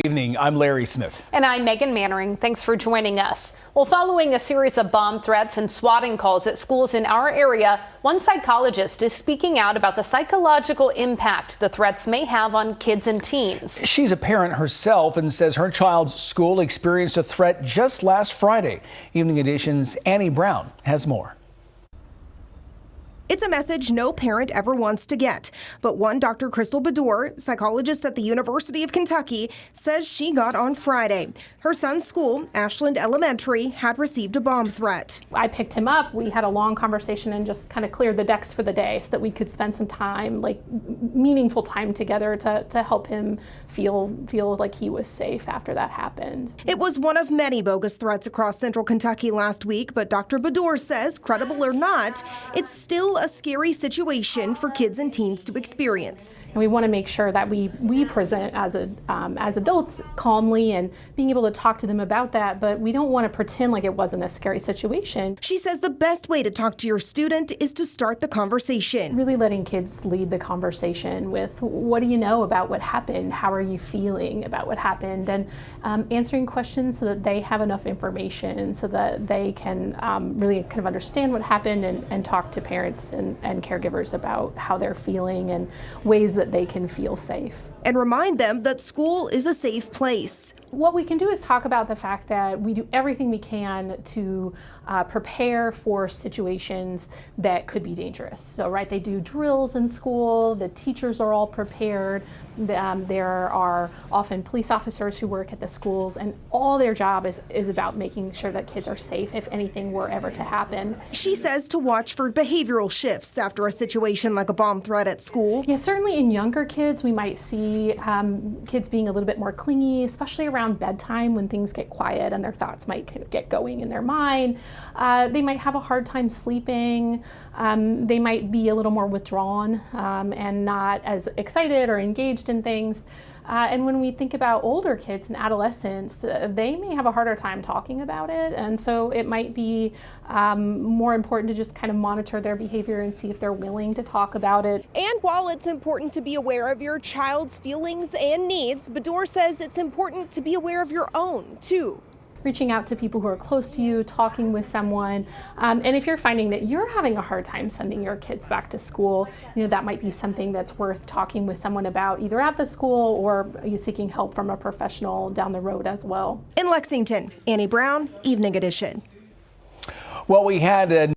Evening, I'm Larry Smith. And I'm Megan Mannering. Thanks for joining us. Well, following a series of bomb threats and swatting calls at schools in our area, one psychologist is speaking out about the psychological impact the threats may have on kids and teens. She's a parent herself and says her child's school experienced a threat just last Friday. Evening Edition's Annie Brown has more. It's a message no parent ever wants to get, but one Dr. Christal Badour, psychologist at the University of Kentucky, says she got on Friday. Her son's school, Ashland Elementary, had received a bomb threat. I picked him up, we had a long conversation and just kind of cleared the decks for the day so that we could spend some time, like meaningful time together to help him feel like he was safe after that happened. It was one of many bogus threats across central Kentucky last week, but Dr. Badour says, credible or not, it's still a scary situation for kids and teens to experience. And we want to make sure that we present as adults calmly and being able to talk to them about that, but we don't want to pretend like it wasn't a scary situation. She says the best way to talk to your student is to start the conversation. Really letting kids lead the conversation with, what do you know about what happened? How are you feeling about what happened? And answering questions so that they have enough information so that they can really kind of understand what happened and talk to parents and caregivers about how they're feeling and ways that they can feel safe. And remind them that school is a safe place. What we can do is talk about the fact that we do everything we can to prepare for situations that could be dangerous. So, right, they do drills in school, the teachers are all prepared. There are often police officers who work at the schools, and all their job is about making sure that kids are safe if anything were ever to happen. She says to watch for behavioral shifts after a situation like a bomb threat at school. Yeah, certainly in younger kids, we might see kids being a little bit more clingy, especially around bedtime when things get quiet and their thoughts might kind of get going in their mind. They might have a hard time sleeping. They might be a little more withdrawn and not as excited or engaged in things. And when we think about older kids and adolescents, they may have a harder time talking about it. And so it might be more important to just kind of monitor their behavior and see if they're willing to talk about it. And while it's important to be aware of your child's feelings and needs, Badour says it's important to be aware of your own, too. Reaching out to people who are close to you, talking with someone, and if you're finding that you're having a hard time sending your kids back to school, that might be something that's worth talking with someone about, either at the school or you seeking help from a professional down the road as well. In Lexington, Annie Brown, Evening Edition. Well, we had